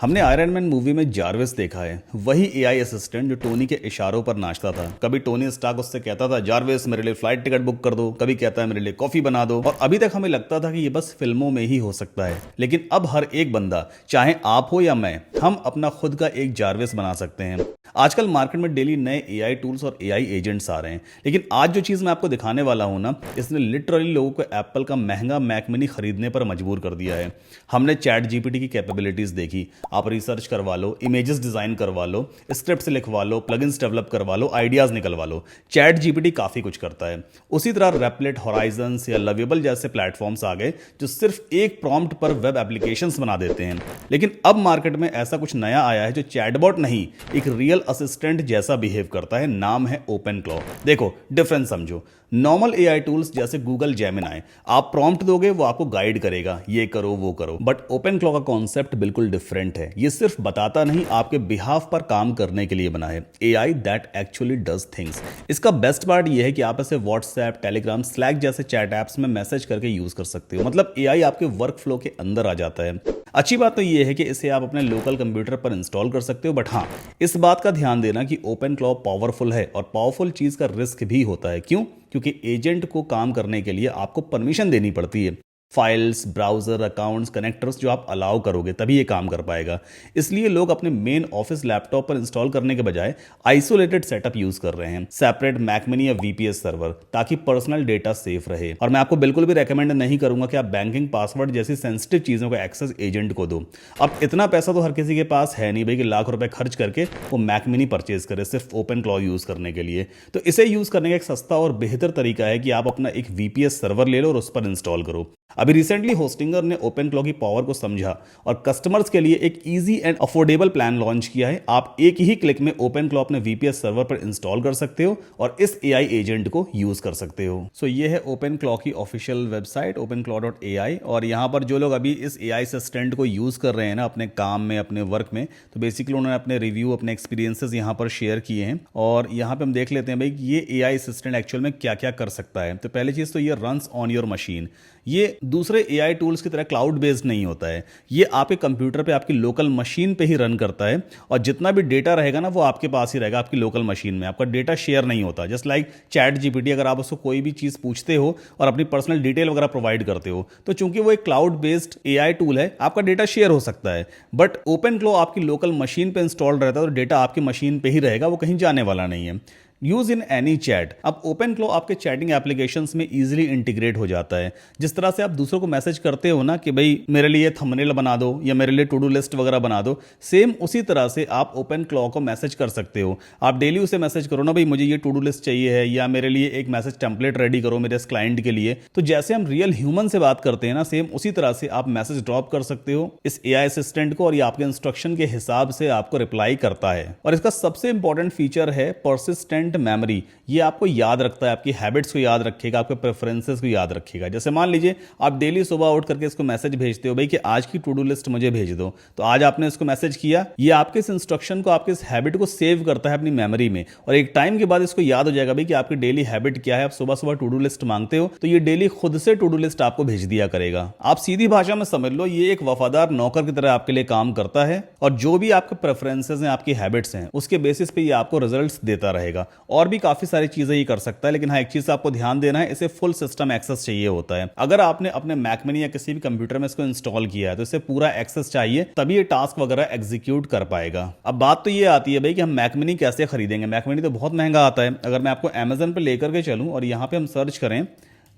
हमने iron man movie में Jarvis देखा है, वही एआई असिस्टेंट जो टोनी के इशारों पर नाचता था। कभी टोनी स्टार्क उससे कहता था जारविस मेरे लिए फ्लाइट टिकट बुक कर दो, कभी कहता है मेरे लिए कॉफी बना दो। और अभी तक हमें लगता था कि ये बस फिल्मों में ही हो सकता है, लेकिन अब हर एक बंदा, चाहे आप हो या मैं, हम अपना खुद का एक जारविस बना सकते हैं। आजकल मार्केट में डेली नए एआई टूल्स और एआई एजेंट्स आ रहे हैं, लेकिन आज जो चीज़ मैं आपको दिखाने वाला हूं ना, इसने लिटरली लोगों को एप्पल का महंगा मैक मिनी खरीदने पर मजबूर कर दिया है। हमने चैट जीपीटी की कैपेबिलिटीज देखी, आप रिसर्च करवा लो, इमेजेस डिजाइन करवा लो, स्क्रिप्ट्स लिखवा लो, प्लगइन्स डेवलप करवा लो, आइडियाज निकलवा लो। चैट जीपीटी काफी कुछ करता है। उसी तरह रेपलेट, होराइजन्स या लवेबल जैसे प्लेटफॉर्म्स आ गए जो सिर्फ एक प्रॉम्प्ट पर वेब एप्लीकेशंस बना देते हैं। लेकिन अब मार्केट में ऐसा कुछ नया आया है जो चैटबॉट नहीं, एक रियल असिस्टेंट जैसा बिहेव करता है। नाम है ओपनक्लॉ। देखो डिफरेंस समझो। नॉर्मल एआई टूल्स जैसे गूगल जेमिनाई, आप प्रॉम्प्ट दोगे वो आपको गाइड करेगा, ये करो वो करो। बट ओपनक्लॉ का कॉन्सेप्ट बिल्कुल डिफरेंट है। ये सिर्फ बताता नहीं, आपके बिहाफ पर काम करने के लिए बना है। AI that actually does things. इसका बेस्ट पार्ट ये है कि आप इसे व्हाट्सएप, टेलीग्राम, स्लैक जैसे चैट ऐप्स में मैसेज करके यूज कर सकते हो। मतलब एआई आपके वर्क फ्लो के अंदर आ जाता है। अच्छी बात तो ये है कि इसे आप अपने लोकल कंप्यूटर पर इंस्टॉल कर सकते हो। बट हाँ, इस बात का ध्यान देना कि ओपनक्लॉ पावरफुल है, और पावरफुल चीज का रिस्क भी होता है। क्यों? क्योंकि एजेंट को काम करने के लिए आपको परमिशन देनी पड़ती है। फाइल्स, ब्राउजर, अकाउंट्स, कनेक्टर्स जो आप अलाउ करोगे तभी ये काम कर पाएगा। इसलिए लोग अपने मेन ऑफिस लैपटॉप पर इंस्टॉल करने के बजाय आइसोलेटेड सेटअप यूज कर रहे हैं, सेपरेट मैक मिनी या वीपीएस सर्वर, ताकि पर्सनल डेटा सेफ रहे। और मैं आपको बिल्कुल भी रेकमेंड नहीं करूंगा कि आप बैंकिंग, पासवर्ड जैसी सेंसिटिव चीजों का एक्सेस एजेंट को दो। अब इतना पैसा तो हर किसी के पास है नहीं भाई कि लाख रुपए खर्च करके वो मैक मिनी परचेज करे सिर्फ ओपनक्लॉ यूज करने के लिए। तो इसे यूज करने का एक सस्ता और बेहतर तरीका है कि आप अपना एक वीपीएस सर्वर ले लो और उस पर इंस्टॉल करो। अभी रिसेंटली होस्टिंगर ने ओपनक्लॉ की पावर को समझा और कस्टमर्स के लिए एक easy and affordable plan launch किया है। आप एक ही क्लिक में ओपनक्लॉ अपने वीपीएस सर्वर पर इंस्टॉल कर सकते हो और इस एआई एजेंट को यूज कर सकते हो। सो ये है ओपनक्लॉ की ऑफिशियल वेबसाइट openclaw.ai। और यहाँ पर जो लोग अभी इस एआई असिस्टेंट को यूज कर रहे हैं ना अपने काम में, अपने वर्क में, तो बेसिकली उन्होंने अपने रिव्यू, अपने एक्सपीरियंसेस यहाँ पर शेयर किए हैं। और यहाँ पे हम देख लेते हैं भाई ये एआई असिस्टेंट एक्चुअल में क्या क्या कर सकता है। तो पहली चीज तो ये रन्स ऑन योर मशीन। ये दूसरे एआई टूल्स की तरह क्लाउड बेस्ड नहीं होता है। ये आपके कंप्यूटर पे, आपकी लोकल मशीन पे ही रन करता है, और जितना भी डेटा रहेगा ना वो आपके पास ही रहेगा, आपकी लोकल मशीन में। आपका डेटा शेयर नहीं होता। जस्ट लाइक चैट जीपीटी, अगर आप उसको कोई भी चीज़ पूछते हो और अपनी पर्सनल डिटेल वगैरह प्रोवाइड करते हो, तो चूंकि वो एक क्लाउड बेस्ड एआई टूल है, आपका डेटा शेयर हो सकता है। बट ओपनक्लॉ आपकी लोकल मशीन पे इंस्टॉल रहता है, तो डेटा आपकी मशीन पे ही रहेगा, वो कहीं जाने वाला नहीं है। Use in any chat. अब ओपनक्लॉ आपके चैटिंग एप्लीकेशंस में इजीली इंटीग्रेट हो जाता है। जिस तरह से आप दूसरों को मैसेज करते हो ना कि भाई मेरे लिए थंबनेल बना दो या मेरे लिए टू डू लिस्ट वगैरह बना दो, सेम उसी तरह से आप ओपनक्लॉ को मैसेज कर सकते हो। आप डेली उसे मैसेज करो ना, भाई मुझे ये टू डू लिस्ट चाहिए है, या मेरे लिए एक मैसेज टेम्पलेट रेडी करो मेरे इस क्लाइंट के लिए। तो जैसे हम रियल ह्यूमन से बात करते हैं ना, सेम उसी तरह से आप मैसेज ड्रॉप कर सकते हो इस एआई असिस्टेंट को, और ये आपके इंस्ट्रक्शन के हिसाब से आपको रिप्लाई करता है। और इसका सबसे इंपॉर्टेंट फीचर है परसिस्टेंट मेमोरी। ये आपको याद रखता है, आपकी हैबिट्स को याद रखेगा, आपके प्रेफरेंसेस को याद रखेगा। जैसे मान लीजिए आप डेली सुबह उठ करके इसको मैसेज भेजते हो भाई कि आज की टू डू लिस्ट मुझे भेज दो, तो आज आपने इसको मैसेज किया, ये आपके इस इंस्ट्रक्शन को, आपके इस हैबिट को सेव करता है अपनी मेमोरी में, और एक टाइम के बाद इसको याद हो जाएगा भाई कि आपकी डेली हैबिट क्या है। आप सुबह सुबह टू डू लिस्ट मांगते हो, तो ये डेली खुद से टू डू लिस्ट आपको भेज दिया करेगा। आप सीधी भाषा में समझ लो, ये एक वफादार नौकर की तरह आपके लिए काम करता है, और जो भी आपके प्रेफरेंसेस हैं, आपकी हैबिट्स हैं, उसके बेसिस पे ये आपको रिजल्ट्स देता रहेगा। और भी काफी सारी चीजें ये कर सकता है, लेकिन हाँ एक चीज आपको ध्यान देना है, इसे फुल सिस्टम एक्सेस चाहिए होता है। अगर आपने अपने मैक मिनी या किसी भी कंप्यूटर में इसको इंस्टॉल किया है, तो इसे पूरा एक्सेस चाहिए, तभी ये टास्क वगैरह एग्जीक्यूट कर पाएगा। अब बात तो ये आती है भाई कि हम मैक मिनी कैसे खरीदेंगे। मैक मिनी तो बहुत महंगा आता है। अगर मैं आपको अमेजन पे लेकर के चलूं और यहाँ पे हम सर्च करें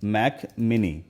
मैक मिनी,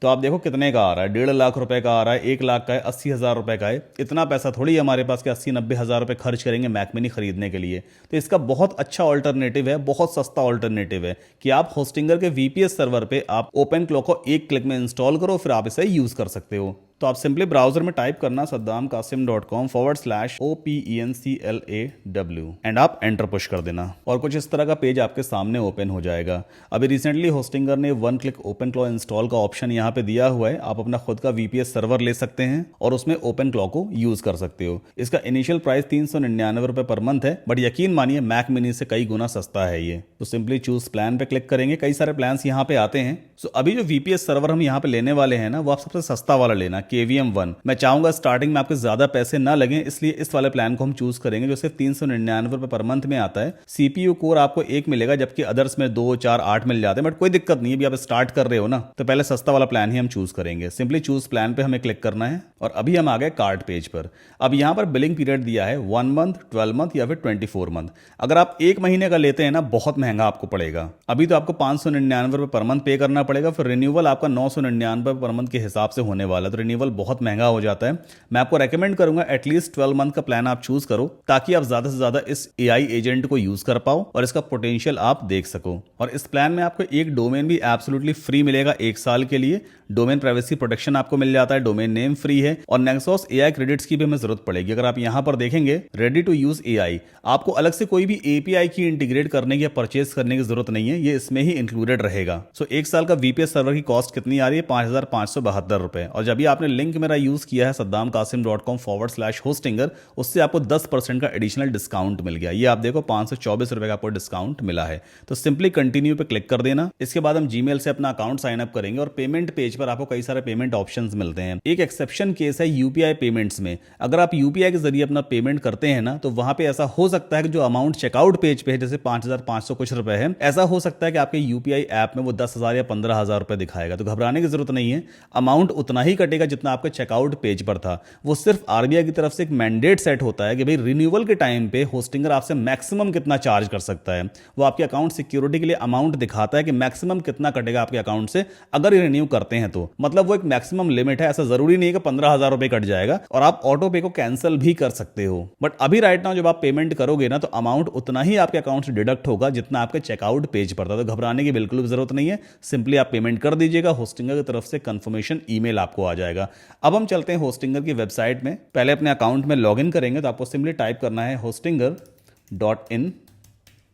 तो आप देखो कितने का आ रहा है। 1.5 लाख रुपए का आ रहा है, 1 लाख का है, 80,000 रुपए का है। इतना पैसा थोड़ी है हमारे पास कि 80-90 हज़ार रुपए खर्च करेंगे मैक मिनी खरीदने के लिए। तो इसका बहुत अच्छा ऑल्टरनेटिव है, बहुत सस्ता ऑल्टरनेटिव है कि आप होस्टिंगर के वीपीएस सर्वर पे आप ओपनक्लॉ को एक क्लिक में इंस्टॉल करो, फिर आप इसे यूज कर सकते हो। तो आप सिंपली ब्राउजर में टाइप करना saddamkasim.com/OPENCLAW एंड आप एंटर पुश कर देना, और कुछ इस तरह का पेज आपके सामने ओपन हो जाएगा। अभी रिसेंटली होस्टिंगर ने 1 क्लिक ओपनक्लॉ इंस्टॉल का ऑप्शन यहाँ पे दिया हुआ है। आप अपना खुद का वीपीएस सर्वर ले सकते हैं और उसमें ओपनक्लॉ को यूज कर सकते हो। इसका इनिशियल प्राइस 399 रुपए पर मंथ है, बट यकीन मानिए मैक मिनी से कई गुना सस्ता है ये। तो सिंपली चूज प्लान पे क्लिक करेंगे, कई सारे प्लान्स यहाँ पे आते हैं। सो अभी जो वीपीएस सर्वर हम यहाँ पे लेने वाले हैं ना, वो आप सबसे सस्ता वाला लेना। KVM1। मैं चाहूंगा स्टार्टिंग में आपके ज्यादा पैसे ना लगे, इसलिए इस वाले प्लान को हम चूज करेंगे जो सिर्फ 399 रुपए पर मंथ में आता है। CPU कोर आपको एक मिलेगा, जबकि अदर्स में 2, 4, 8 मिल जाते हैं, बट कोई दिक्कत नहीं है, अभी आप स्टार्ट कर रहे हो ना, तो पहले सस्ता वाला प्लान ही हम चूज करेंगे। सिंपली चूज प्लान पे हमें क्लिक करना है और अभी हम आ गए कार्ड पेज पर। अब यहाँ पर बिलिंग पीरियड दिया है 1 मंथ, 12 मंथ या फिर 24 मंथ। अगर आप एक महीने का लेते हैं ना, बहुत महंगा आपको पड़ेगा। अभी तो आपको 599 रुपए पर मंथ पे करना पड़ेगा, फिर रिन्यूअल आपका 999 पर मंथ के हिसाब से होने वाला है, तो रिन्यूअल बहुत महंगा हो जाता है। मैं आपको रेकमेंड करूंगा एटलीस्ट 12 मंथ का प्लान आप चूज करो, ताकि आप ज्यादा से ज्यादा इस AI एजेंट को यूज कर पाओ और इसका पोटेंशियल आप देख सको। और इस प्लान में आपको एक डोमेन भी एब्सोल्युटली फ्री मिलेगा 1 साल के लिए। डोमेन प्राइवेसी प्रोटेक्शन आपको मिल जाता है, डोमेन नेम फ्री है और नेक्सॉस AI क्रेडिट्स की भी हमें जरूरत पड़ेगी। अगर आप यहां पर देखेंगे रेडी टू यूज AI, आपको अलग से कोई भी API की इंटीग्रेट करने की या परचेज करने की जरूरत नहीं है, ये इसमें ही इंक्लूडेड रहेगा। सो 1 साल का VPS सर्वर की कॉस्ट कितनी आ रही है? 5,572 रुपए। और जब भी आपने लिंक मेरा यूज किया है saddamkasim.com/hostinger, उससे आपको 10% का एडिशनल डिस्काउंट मिल गया। ये आप देखो 524 रुपए का आपको डिस्काउंट मिला है। तो सिंपली कंटिन्यू पे क्लिक कर देना। इसके बाद हम जीमेल से अपना अकाउंट साइन अप करेंगे और पेमेंट पेज पर आपको कई सारे पेमेंट ऑप्शंस मिलते हैं। एक एक्सेप्शन केस है UPI पेमेंट्स में। अगर आप UPI के जरिए अपना पेमेंट करते हैं ना, तो वहां पे ऐसा हो सकता है कि जो अमाउंट चेकआउट पेज पे है, जैसे 5,500 कुछ रुपए है, ऐसा हो सकता है कि आपके UPI ऐप में वो 10,000 या 15,000 रुपए दिखाएगा। तो घबराने की जरूरत नहीं है, अमाउंट उतना ही कटेगा जितना आपके चेकआउट पेज पर था। वो सिर्फ RBI की तरफ से एक मैंडेट सेट होता है कि भाई रिन्यूअल के टाइम पे होस्टिंगर आपसे मैक्सिमम कितना चार्ज कर सकता है। वो आपके अकाउंट सिक्योरिटी के लिए अमाउंट दिखाता है कि मैक्सिमम कितना कटेगा आपके अकाउंट से अगर ये रिन्यू करते हैं तो। मतलब वो एक मैक्सिमम लिमिट है, ऐसा जरूरी नहीं है कि 15,000 रुपए कट जाएगा और आप ऑटो पे को कैंसिल भी कर सकते हो। बट अभी राइट नाउ जब आप पेमेंट करोगे ना, तो अमाउंट उतना ही आपके अकाउंट से डिडक्ट होगा जितना आपके चेकआउट पेज पर था। तो घबराने की बिल्कुल भी जरूरत नहीं है, सिंपली आप पेमेंट कर दीजिएगा, होस्टिंगर की तरफ से कंफर्मेशन ईमेल आपको आ जाएगा। अब हम चलते हैं होस्टिंगर की वेबसाइट में। पहले अपने अकाउंट में लॉगिन करेंगे, तो आपको सिंपली टाइप करना है hostinger.in,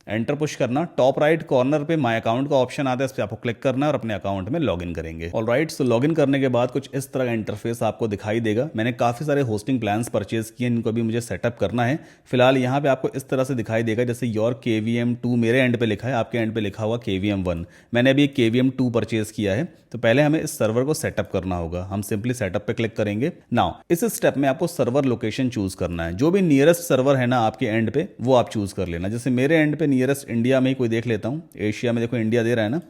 एंटर पुश करना। टॉप राइट कॉर्नर पे माय अकाउंट का ऑप्शन आता है, इस पे आपको क्लिक करना है और अपने अकाउंट में लॉगिन करेंगे। ऑलराइट, सो लॉगिन करने के बाद कुछ इस तरह का इंटरफेस आपको दिखाई देगा। मैंने काफी सारे होस्टिंग प्लान्स परचेज किए, इनको भी मुझे सेटअप करना है। फिलहाल यहाँ पे आपको इस तरह से दिखाई देगा, जैसे योर KVM2 मेरे एंड पे लिखा है, आपके एंड पे लिखा हुआ KVM1। मैंने अभी KVM2 परचेज किया है, तो पहले हमें इस सर्वर को सेटअप करना होगा। हम सिंपली सेटअप पे क्लिक करेंगे। नाउ इस स्टेप में आपको सर्वर लोकेशन चूज करना है। जो भी नियरेस्ट सर्वर है ना आपके एंड पे, वो आप चूज कर लेना। जैसे मेरे एंड पे नियरेस्ट इंडिया में कोई देख लेता हूँ, एशिया में देखो इंडिया दे रहा है ना,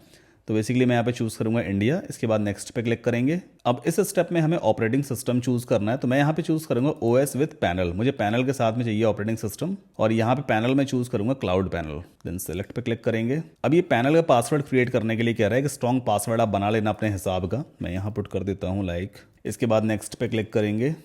तो बेसिकली मैं यहाँ पे चूज करूंगा इंडिया। इसके बाद नेक्स्ट पे क्लिक करेंगे। अब इस स्टेप में हमें ऑपरेटिंग सिस्टम चूज करना है, तो मैं यहाँ पे चूज करूंगा OS विद पैनल। मुझे पैनल के साथ में चाहिए ऑपरेटिंग सिस्टम, और यहाँ पे पैनल में चूज करूंगा क्लाउड पैनल। देन सेलेक्ट पे क्लिक करेंगे। अब ये पैनल का पासवर्ड क्रिएट करने के लिए कह रहा है कि स्ट्रॉन्ग पासवर्ड आप बना लेना अपने हिसाब का। मैं यहाँ पुट कर देता हूँ लाइक। इसके बाद नेक्स्ट पे क्लिक करेंगे।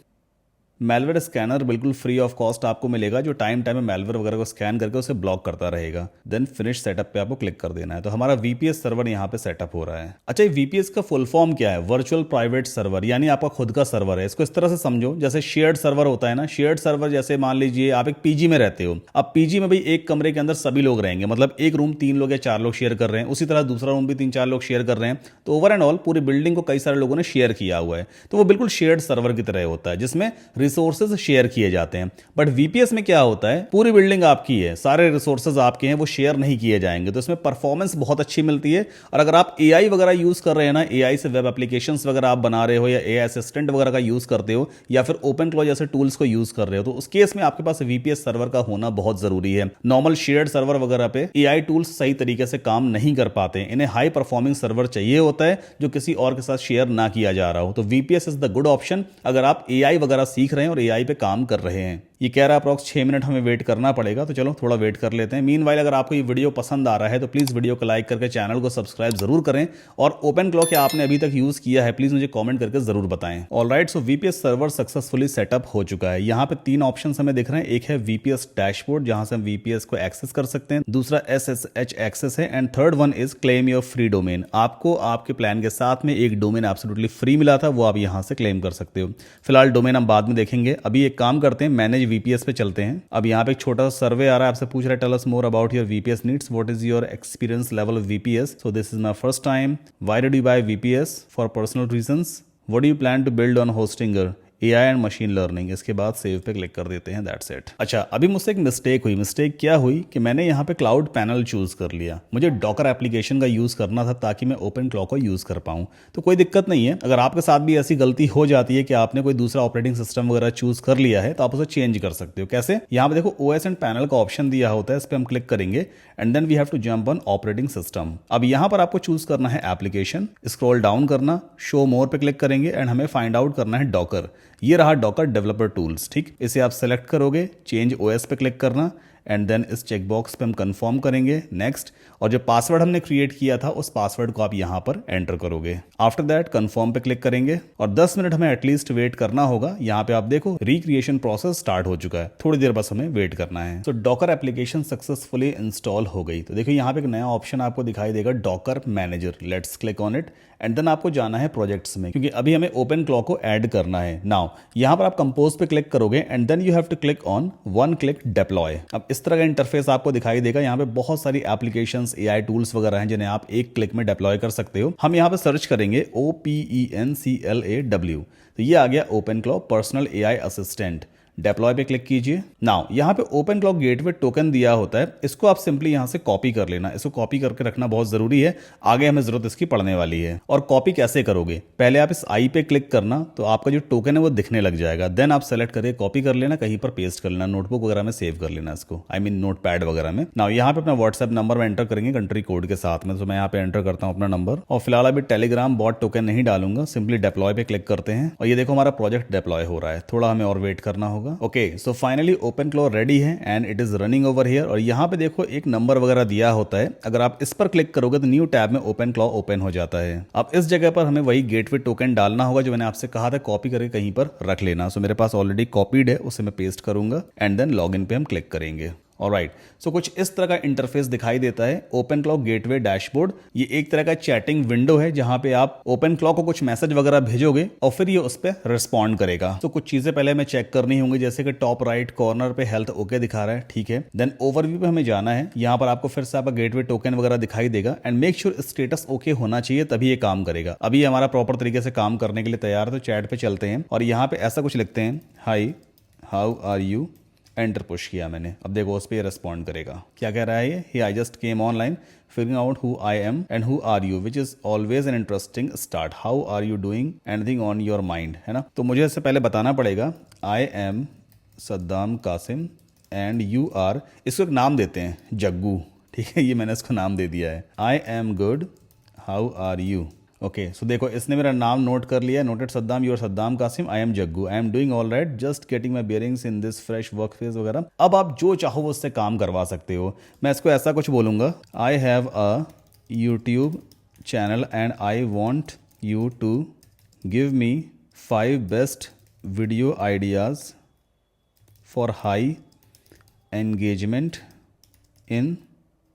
मैलवेयर स्कैनर बिल्कुल फ्री ऑफ कॉस्ट आपको मिलेगा, जो टाइम में मैलवेयर वगैरह को स्कैन करके उसे ब्लॉक करता रहेगा। देन फिनिश सेटअप पे आपको क्लिक कर देना है। तो हमारा VPS सर्वर यहाँ पे सेटअप हो रहा है। अच्छा, ये VPS का फुल फॉर्म क्या है? वर्चुअल प्राइवेट सर्वर, यानी आपका खुद का सर्वर है। इसको इस तरह से समझो जैसे शेयर्ड सर्वर होता है ना। शेयर्ड सर्वर जैसे मान लीजिए आप एक PG में रहते हो। अब PG में भाई एक कमरे के अंदर सभी लोग रहेंगे, मतलब एक रूम 3 लोग या 4 लोग शेयर कर रहे हैं, उसी तरह दूसरा रूम भी 3-4 लोग शेयर कर रहे हैं। तो ओवर एंड ऑल पूरी बिल्डिंग को कई सारे लोगों ने शेयर किया हुआ है। तो वो बिल्कुल शेयर्ड सर्वर की तरह होता है, जिसमें रिसोर्सेज शेयर किए जाते हैं। बट VPS में क्या होता है, पूरी बिल्डिंग आपकी है, सारे रिसोर्सेज आपके हैं, वो शेयर नहीं किए जाएंगे। तो इसमें परफॉर्मेंस बहुत अच्छी मिलती है। और अगर आप AI वगैरह यूज कर रहे हैं ना, AI से वेब एप्लीकेशंस वगैरह आप बना रहे हो, या AI असिस्टेंट वगैरह का यूज करते हो, या फिर ओपन क्लो जैसे टूल्स को यूज कर रहे हो, तो उस केस में आपके पास VPS सर्वर का होना बहुत जरूरी है। नॉर्मल शेयर्ड सर्वर वगैरह पे AI टूल्स सही तरीके से काम नहीं कर पाते। इन्हें हाई परफॉर्मिंग सर्वर चाहिए होता है, जो किसी और के साथ शेयर ना किया जा रहा हो। तो VPS is the good option अगर आप AI वगैरह सीख रहे हैं और AI पे काम कर रहे हैं। ये कह रहा है अप्रॉक्स 6 मिनट हमें वेट करना पड़ेगा, तो चलो थोड़ा वेट कर लेते हैं। मीनवाइल अगर आपको ये वीडियो पसंद आ रहा है तो प्लीज़ वीडियो को लाइक करके चैनल को सब्सक्राइब जरूर करें, और ओपन क्लॉक क्या आपने अभी तक यूज़ किया है प्लीज़ मुझे कमेंट करके जरूर बताएं। ऑलराइट, सो VPS सर्वर सक्सेसफुली सेटअप हो चुका है। यहाँ पे 3 ऑप्शन हमें दिख रहे हैं। एक है VPS डैशबोर्ड, जहां से हम VPS को एक्सेस कर सकते हैं। दूसरा SSH एक्सेस है, and third one is claim your free domain. आपको आपके प्लान के साथ में एक डोमेन एब्सोल्युटली फ्री मिला था, वो आप यहाँ से क्लेम कर सकते हो। फिलहाल डोमेन हम बाद में देखेंगे। अभी एक काम करते हैं, मैनेज VPS पे चलते हैं। अब यहाँ पे एक छोटा सा सर्वे आ रहा है, आपसे पूछ रहा है tell us more about your VPS needs, what is your experience level of VPS। So this is my first time. Why did you buy VPS? For personal reasons. What do you plan to build on Hostinger? AI and machine learning, इसके बाद save पे click कर देते हैं, that's it. अच्छा, अभी मुझसे एक मिस्टेक हुई। मिस्टेक क्या हुई कि मैंने यहाँ पे क्लाउड पैनल चूज कर लिया। मुझे डॉकर एप्लीकेशन का यूज करना था ताकि मैं ओपन क्लॉक को यूज कर पाऊँ। तो कोई दिक्कत नहीं है, अगर आपके साथ भी ऐसी गलती हो जाती है कि आपने कोई दूसरा ऑपरेटिंग सिस्टम वगैरह चूज कर लिया है तो आप उसे चेंज कर सकते हो। कैसे? यहाँ पे देखो OS एंड पैनल का ऑप्शन दिया होता है, इस पर हम क्लिक करेंगे and then we have to jump on operating system. अब यहाँ पर आपको चूज करना है एप्लीकेशन, स्क्रॉल डाउन करना, शो मोर पे क्लिक करेंगे एंड हमें फाइंड आउट करना है डॉकर। ये रहा डॉकर डेवलपर टूल्स, ठीक। इसे आप सेलेक्ट करोगे, चेंज OS पे क्लिक करना एंड देन इस चेकबॉक्स पे हम कंफर्म करेंगे, नेक्स्ट। और जो पासवर्ड हमने क्रिएट किया था उस पासवर्ड को आप यहाँ पर एंटर करोगे। आफ्टर दैट कंफर्म पे क्लिक करेंगे और 10 मिनट हमें एटलीस्ट वेट करना होगा। यहाँ पे आप देखो रिक्रिएशन प्रोसेस स्टार्ट हो चुका है, थोड़ी देर बस हमें वेट करना है। तो डॉकर एप्लीकेशन सक्सेसफुली इंस्टॉल हो गई। तो देखो यहाँ पे एक नया ऑप्शन आपको दिखाई देगा, docker manager. Let's click on it and then आपको जाना है प्रोजेक्ट्स में, क्योंकि अभी हमें ओपन क्लॉक को ऐड करना है। नाउ यहाँ पर आप कंपोज पे क्लिक करोगे and then you have to click on one click deploy. अब इस तरह का इंटरफेस आपको दिखाई देगा। यहाँ पे बहुत सारी एप्लीकेशंस, AI टूल्स वगैरह हैं जिन्हें आप एक क्लिक में डिप्लॉय कर सकते हो। हम यहाँ पे सर्च करेंगे OPENCLAW, तो ये आ गया open clock personal AI assistant. Deploy पे क्लिक कीजिए। नाउ यहाँ पे ओपन क्लॉक गेटवे टोकन दिया होता है, इसको आप सिंपली यहाँ से कॉपी कर लेना। इसको कॉपी करके रखना बहुत जरूरी है, आगे हमें जरूरत इसकी पड़ने वाली है। और कॉपी कैसे करोगे? पहले आप इस आई पे क्लिक करना, तो आपका जो टोकन है वो दिखने लग जाएगा। देन आप सेलेक्ट करके कॉपी कर लेना, कहीं पर पेस्ट कर लेना, नोटबुक वगैरह में सेव कर लेना इसको, आई मीन नोटपैड वगैरह में। नाउ यहाँ पे अपना व्हाट्सएप नंबर में एंटर करेंगे कंट्री कोड के साथ में। तो मैं यहाँ पे एंटर करता हूँ अपना नंबर और फिलहाल अभी टेलीग्राम बॉट टोकन नहीं डालूंगा, सिंपली डिप्लॉय पे क्लिक करते हैं और ये देखो हमारा प्रोजेक्ट डिप्लॉय हो रहा है। थोड़ा हमें और वेट करना होगा। Okay, so finally open clock ready है and it is running over here. और यहाँ पे देखो एक नंबर वगैरह दिया होता है, अगर आप इस पर क्लिक करोगे तो न्यू टैब में ओपन क्लॉक ओपन हो जाता है। अब इस जगह पर हमें वही गेटवे टोकन डालना होगा जो मैंने आपसे कहा था, कॉपी करके कहीं पर रख लेना। सो मेरे पास ऑलरेडी कॉपीड है, उसे मैं पेस्ट करूंगा एंड देन लॉग इन पे हम क्लिक करेंगे। ऑलराइट, सो कुछ इस तरह का इंटरफेस दिखाई देता है ओपन क्लॉक गेटवे डैशबोर्ड। ये एक तरह का चैटिंग विंडो है जहां पे आप ओपन क्लॉक को कुछ मैसेज वगैरह भेजोगे और फिर ये उस पर रिस्पॉन्ड करेगा। तो कुछ चीजें पहले हमें चेक करनी होंगी, जैसे कि टॉप राइट कॉर्नर पे हेल्थ ओके दिखा रहा है, ठीक है। देन ओवरव्यू पे हमें जाना है, यहाँ पर आपको फिर से आपका गेटवे टोकन वगैरह दिखाई देगा and make sure status okay होना चाहिए, तभी ये काम करेगा। अभी हमारा प्रॉपर तरीके से काम करने के लिए तैयार है। तो चैट पे चलते हैं और यहाँ पे ऐसा कुछ लिखते हैं, hi how are you. Enter push किया मैंने, अब देखो उस पर रिस्पॉन्ड करेगा। क्या कह रहा है ये? I just came online figuring out who I am and who are you, which is always an interesting start. How are you doing, anything on your mind, है ना। तो मुझे इससे पहले बताना पड़ेगा, I am Saddam Qasim and you are, इसको एक नाम देते हैं जग्गू, ठीक है। ये मैंने इसको नाम दे दिया है, I am good how are you. Okay, so देखो इसने मेरा नाम नोट कर लिया, noted Saddam, your Saddam Kasim, I am Jaggu, I am doing all right, just getting my bearings in this fresh work phase वगैरह। अब आप जो चाहो वो उससे काम करवा सकते हो। मैं इसको ऐसा कुछ बोलूँगा, I have a YouTube channel and I want you to give me 5 best video ideas for high engagement in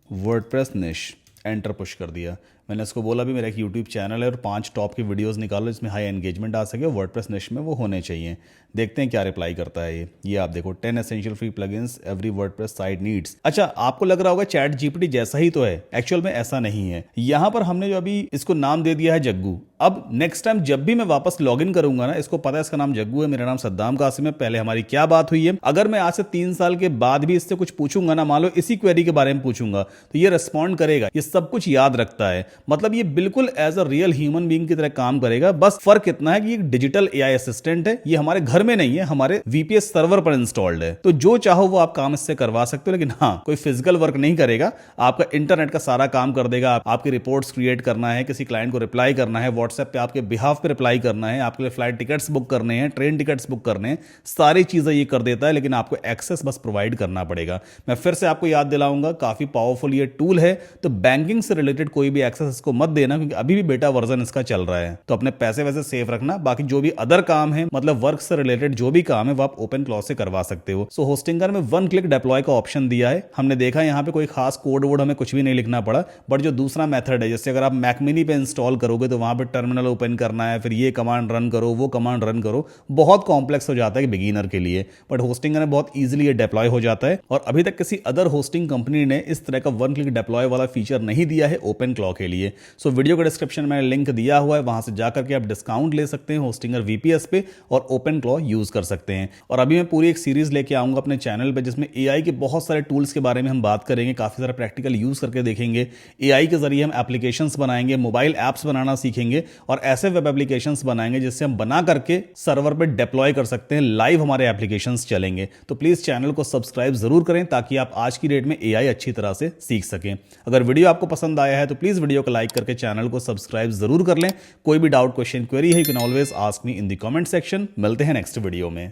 WordPress niche. Enter push कर दिया। मैंने इसको बोला भी मेरा एक यूट्यूब चैनल है और 5 टॉप की वीडियोस निकालो जिसमें हाई एंगेजमेंट आ सके, वर्डप्रेस निश में वो होने चाहिए। देखते हैं क्या रिप्लाई करता है ये आप देखो, 10 essential free plugins every WordPress site needs. अच्छा, आपको लग रहा होगा चैट जीपीटी जैसा ही तो है, एक्चुअल में ऐसा नहीं है। यहाँ पर हमने जो अभी इसको नाम दे दिया है जग्गू। अब नेक्स्ट टाइम जब भी मैं वापस लॉग इन करूंगा ना, इसको पता है इसका नाम जग्गू है, मेरा नाम सद्दाम कासिम है, पहले हमारी क्या बात हुई है। अगर मैं आज से 3 साल के बाद भी इससे कुछ पूछूंगा ना, मान लो इसी क्वेरी के बारे में पूछूंगा, तो ये रिस्पॉन्ड करेगा, ये सब कुछ याद रखता है। मतलब ये बिल्कुल as a real human being की तरह काम करेगा। बस फर्क इतना है कि ये डिजिटल AI असिस्टेंट है, ये हमारे घर में नहीं है, हमारे VPS सर्वर पर इंस्टॉल्ड है। तो जो चाहो वो आप काम इससे करवा सकते हो, लेकिन हाँ, कोई फिजिकल वर्क नहीं करेगा, आपका इंटरनेट का सारा काम कर देगा। आपकी रिपोर्ट्स क्रिएट करना है, किसी क्लाइंट को रिप्लाई करना है, व्हाट्सएप पे आपके बिहाफ पे रिप्लाई करना है, आपके लिए फ्लाइट टिकट्स बुक करने हैं, ट्रेन टिकट्स बुक करने हैं, सारी चीजें ये कर देता है। लेकिन आपको एक्सेस बस प्रोवाइड करना पड़ेगा। मैं फिर से आपको याद दिलाऊंगा, काफी पावरफुल ये टूल है। तो बैंकिंग से रिलेटेड कोई भी एक्सेस इसको मत देना, क्योंकि अभी भी बेटा वर्जन इसका चल रहा है। तो अपने पैसे वैसे सेफ रखना। बाकी जो भी अदर काम है, मतलब वर्क से रिलेटेड जो भी काम है, वो आप ओपन क्लॉक से करवा सकते हो। सो होस्टिंगर में 1 क्लिक डिप्लॉय का ऑप्शन दिया है। हमने देखा यहाँ पे कोई खास कोड वोड हमें कुछ भी नहीं लिखना पड़ा। बट जो दूसरा मेथड है, जैसे अगर आप मैक मिनी पे इंस्टॉल करोगे तो वहां पे टर्मिनल ओपन करना है, फिर ये कमांड रन करो, वो कमांड रन करो, बहुत कॉम्प्लेक्स हो जाता है बिगिनर के लिए। बट होस्टिंगर में बहुत ईजिली ये डिप्लॉय हो जाता है। और अभी तक किसी अदर होस्टिंग कंपनी ने इस तरह का 1 क्लिक डिप्लॉय वाला फीचर नहीं दिया है ओपन क्लॉक के लिए। लिए। सो वीडियो के डिस्क्रिप्शन में मैंने लिंक दिया हुआ है, वहां से जाकर के आप डिस्काउंट ले सकते हैं होस्टिंगर VPS पे और OpenClaw यूज कर सकते हैं। और अभी मैं पूरी एक सीरीज लेके आऊंगा अपने चैनल पे जिसमें AI के बहुत सारे टूल्स के बारे में हम बात करेंगे, काफी सारा प्रैक्टिकल यूज करके देखेंगे। AI के जरिए हम एप्लीकेशंस बनाएंगे, मोबाइल ऐप्स बनाना सीखेंगे और ऐसे वेब एप्लीकेशंस बनाएंगे जिससे हम बना करके सर्वर पे डिप्लॉय कर सकते हैं, लाइव हमारे एप्लीकेशंस चलेंगे। तो प्लीज चैनल को सब्सक्राइब जरूर करें ताकि आप आज की डेट में AI अच्छी तरह से सीख सकें। अगर वीडियो आपको पसंद आया है तो प्लीज वीडियो को लाइक करके चैनल को सब्सक्राइब जरूर कर लें। कोई भी डाउट, क्वेश्चन, क्वेरी है, you can always ask me in the comment section. मिलते हैं नेक्स्ट वीडियो में।